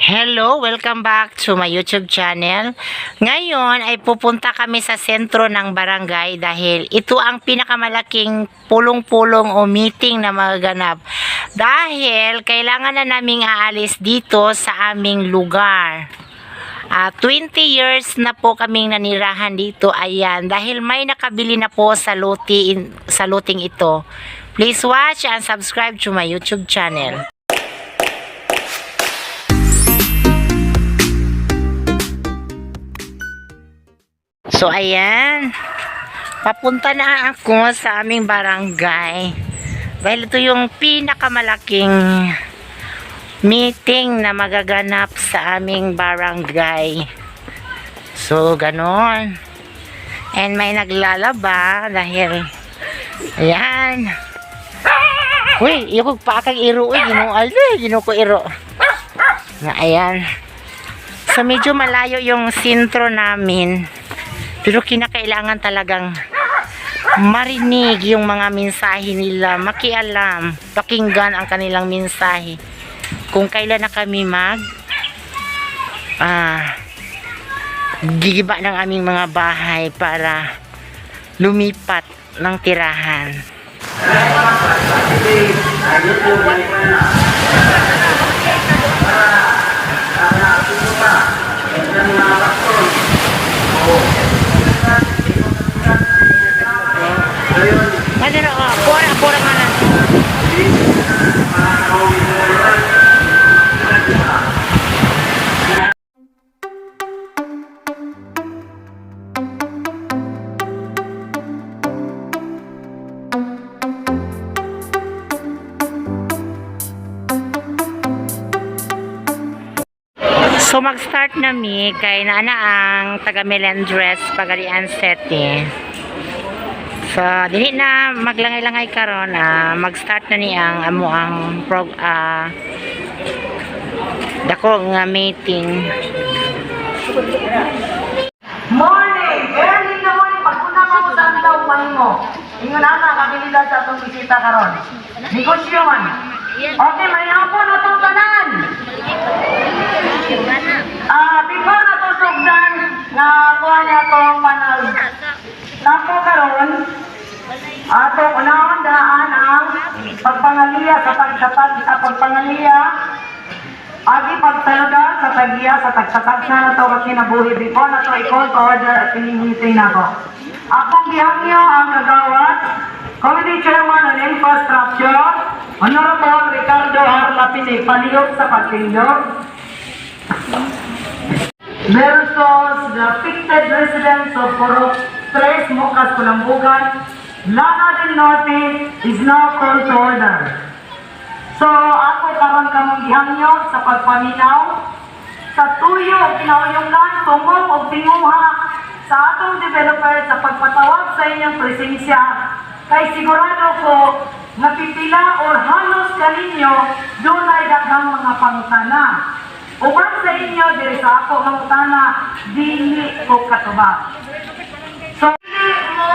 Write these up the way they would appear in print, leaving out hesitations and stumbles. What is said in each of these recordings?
Hello, welcome back to my YouTube channel. Ngayon ay pupunta kami sa sentro ng barangay dahil ito ang pinakamalaking pulong-pulong o meeting na magaganap. Dahil kailangan na naming aalis dito sa aming lugar. 20 years na po kaming nanirahan dito, ayan, dahil may nakabili na po sa luting ito. Please watch and subscribe to my YouTube channel. So ayan, papunta na ako sa aming barangay dahil ito yung pinakamalaking meeting na magaganap sa aming barangay. So ganon, and may naglalaba dahil ayan. Uy, yung pakang iro, gino ko iro na ayan. So medyo malayo yung sentro namin, pero kinakailangan talagang marinig yung mga mensahe nila, makialam, pakinggan ang kanilang mensahe. Kung kailan na kami gigiba ng aming mga bahay para lumipat ng tirahan. Pura mana? So mag-start na mi kay naana ang taga Melendres Pagarian City. So dili na maglangay-langay karon, mag-start na ni ang amo ang dako nga meeting. Morning! Early na morning, pagkuna mo sa daw mo. Ingon na kabilidad sa atong bisita karon. Negosyo man. Okay, may hapon na itong tanan. Before na ito sugdan, na kuha niya itong panal. Tapo karon, atong unahon daan ang pagpangaliya sa pagpangaliya, agi pagtalaga sa tagiya sa tagsatag na ito kinabuhi. Before na ito i-call to order at pinihintay na ko. Akong gihangyo ang nagawat, Committee Chairman on Infrastructure, Honorable Ricardo R. Lapini, palihog sa pagtindog, versus the affected residents of Purok 3, Mukas, Pulambugan, Lana del Norte is now called to order. So, ako karon kamong gihangyo sa pagpaminaw sa tuyo kinauyungan, tungkol o tinguha sa atong developer sa pagpatawag sa inyong presensya, kay sigurado ko napipila o halos kaninyo doon ay daghang mga pangutana. Uban sa inyo, diri sa ako mangutana, dili ko katubag. So, dili mo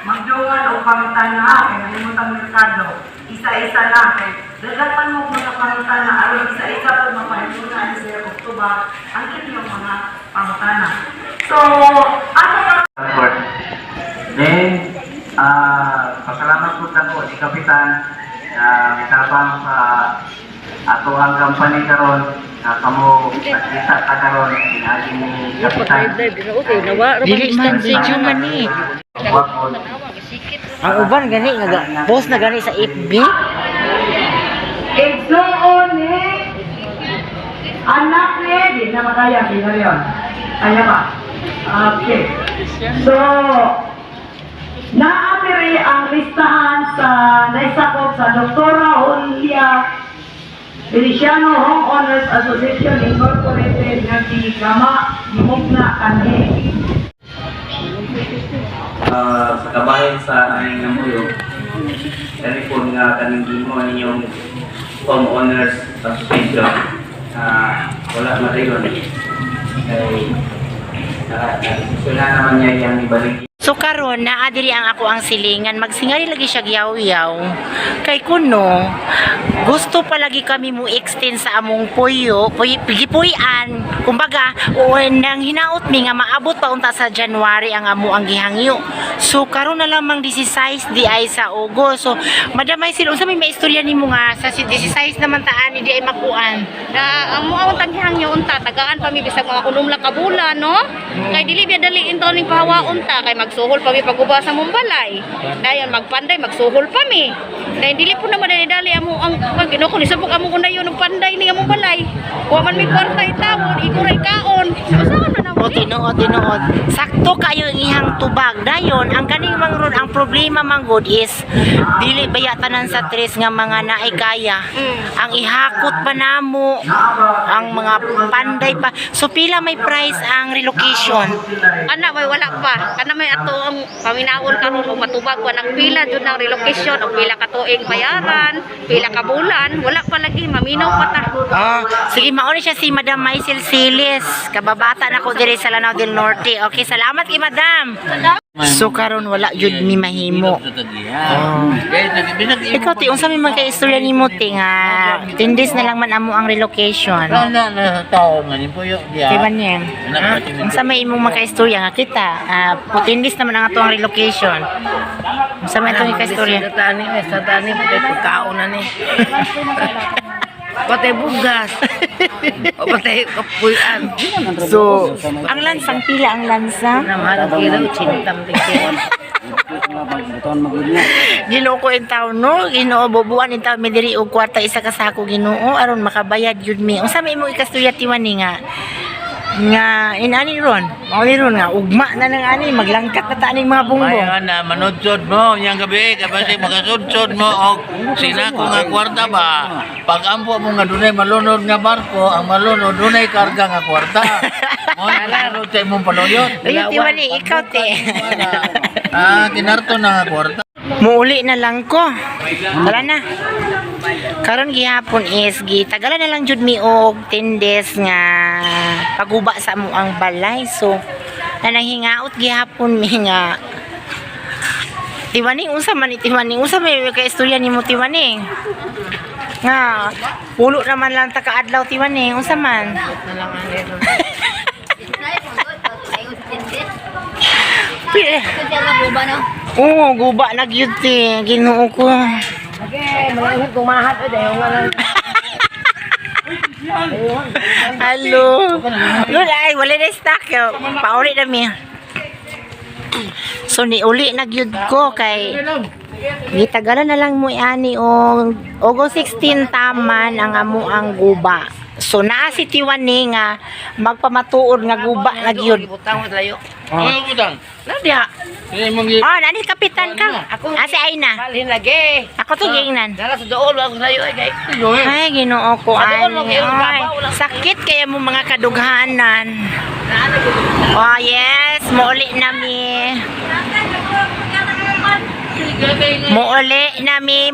magduwan o pangutana, kaya nalimutang merkado, isa-isa na, kaya dagdagan mo mga pangutana, aron isa-isa po mapahimunan sa Oktuba ang inyong mga pangutana. So, ano ka? Then, pasalamat po po si Kapitan na mitabang sa ato ang company karon na kamo nakita ka karon pinagi ni Kapitan. Dili man si Juman ni. Ang uban gani nga post na gani sa FB. Igsuon ni anak ni di na makaya sinaryon. Kaya ba? Okay. So, naapiri ang listahan sa naisakop sa Doktora Julia Feliciano Homeowners Association Incorporated nga si Gama Mugna Kanhe. Sa kabahin sa aming namuyo, telephone nga kaning gimo ninyong Homeowners Association, wala madayon kay naman niya yung ibalik. So karon naa diri ang ako ang silingan, magsingali lagi siya giyaw-yaw. Kay kuno gusto pa lagi kami mo extend sa among gipuy-an. Kumbaga, nang hinaot mi nga maabot pa unta sa January ang amo ang gihangyo. So karon na lamang 16 di ay sa August. So madamay sila unsa may istorya nimo nga sa 16 naman taan di ay makuan. Amo ang taghangyo unta tagaan pa mi bisag mga kunom lang ka bulan no. Kay dili biya dali intaw ning pahawaon ta kay magsuhol pa mi paguba sa Mumbalay. Dayon magpanday magsuhol pa mi. Kay dili po naman dali amo ang Ginoo ko nisabok amo kunayon ng panday ni among balay. Wa man mi kwarta itawon ikuray kaon. Usaon na O naman. tinuod. Sakto kayo ang ihang tubag. Dayon, ang kaning mangrod, ang problema manggod is dili baya tanan sa tres nga mga naay kaya. Ang ihakot pa namo, ang mga panday pa. So pila may price ang relocation? Ana may wala pa. Ana may ato ang paminaon karon og matubag wa nang pila jud ng relocation o pila ka tuig bayaran, pila ka bulan, wala pa lagi maminaw pa ta. Sige, mauna siya si Madam Maisel Silis. Kababata na ko diri sa Lanao del Norte. Okay, salamat kay Madam. So karon wala jud mi mahimo. Ikaw ti unsa may mga istorya nimo ti nga 10 days na lang man amo ang relocation. Di ba niya? Unsa may imong mga istorya nga kita? 10 days naman ang ato ang relocation. Unsa may itong istorya? Sa tani patay pagkaon na ni. Patay bugas. O patay kapuyan. So, ang lansang pila ang lansa? Namahal kilo chintam tikyo. Ginoo ko in taon no, Ginoo bobuan in taon mi diri og kwarta isa ka sako Ginoo aron makabayad jud mi. Unsa may imong ikastorya tiwani nga inani ron? Mao ni ron nga ugma na nang ani maglangkat na ta aning mga bungbong. Mayan na manudsod mo yang gabi kapag magasudsod mo og sinako nga kwarta ba pag ampo mo nga dunay malunod nga barko ang malunod dunay karga nga kwarta mo nalaro sa imong paluyot Ayun tiwani ikaw te. kinarto na nga kwarta. Muuli na lang ko. Tara na. Karon gihapon is gitagalan na lang jud mi og 10 days nga paguba sa amo ang balay. So nananghingaot gihapon mi nga Tiwaning unsa man ni Tiwaning unsa may kaistorya nimo Tiwaning? Nga pulo naman lang ta kaadlaw Tiwaning unsa man? Pili. Oo, guba na gyud ti Ginoo ko. Hello. Lola, ay wala na stock yo. Pauli na mi. So ni uli na gyud ko kay gitagalan na lang mo ani og August 16 taman ang amo ang guba. So naa si Tiwani nga magpamatuod nga guba na gyud. Butang mo layo. Ano butang? Nadia. Nani kapitan ka. Si Aina. Balhin lagi. Ako to gingnan. Dala sa dool ako layo ay kay. Ay, Ginoo ko ani. Ay, sakit kaya mo mga kadughanan. Oh, yes, muuli nami.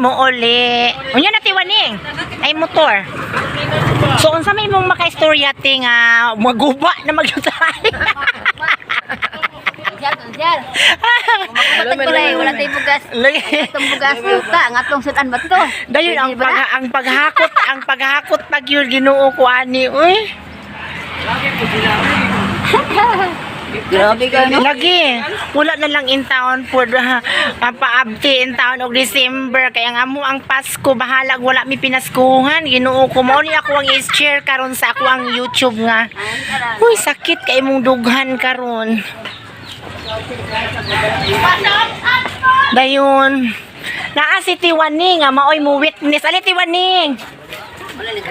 Muuli. Unya na Tiwaning. Ay motor. So unsa may mong makaistorya ti nga maguba na magyutay. Wala tay bugas. Atong bugas ta ngatong sudan ba to? Dayon ang paghakot pag yun Ginoo ko ani uy. Grabe ka no. Lagi wala na lang in town for paabti in town og December kaya nga mo ang Pasko bahalag wala mi pinaskuhan Ginoo ko mao ni ako ang i-share karon sa ako ang YouTube nga. Uy sakit kay imong dughan karon. Dayon naa si Tiwaning nga maoy mo witness ali Tiwaning.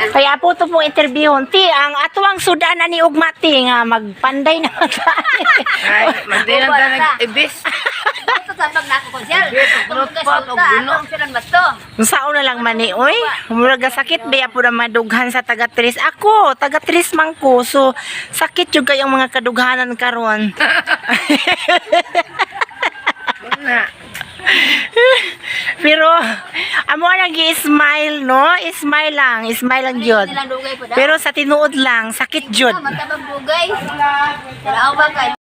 Kaya po ito pong interviewon. Ti, ang atuang sudan ani ugmati nga magpanday na magtani. Ay, mandinan ta nag-ibis. Ito sa bag na ako konsyal. Atong bugas atong sudan ba to? Sao na lang mani, oy. Muraga sakit baya po na madughan sa taga-Tris. Ako, taga-Tris man ko. So, sakit yung kayong mga kadughanan karon. Na. Pero, amo nang i-smile, no? Smile lang jud. Nilang dugay po da. Pero sa tinuod lang, sakit jud. Matabang dugay. Taraw ba kay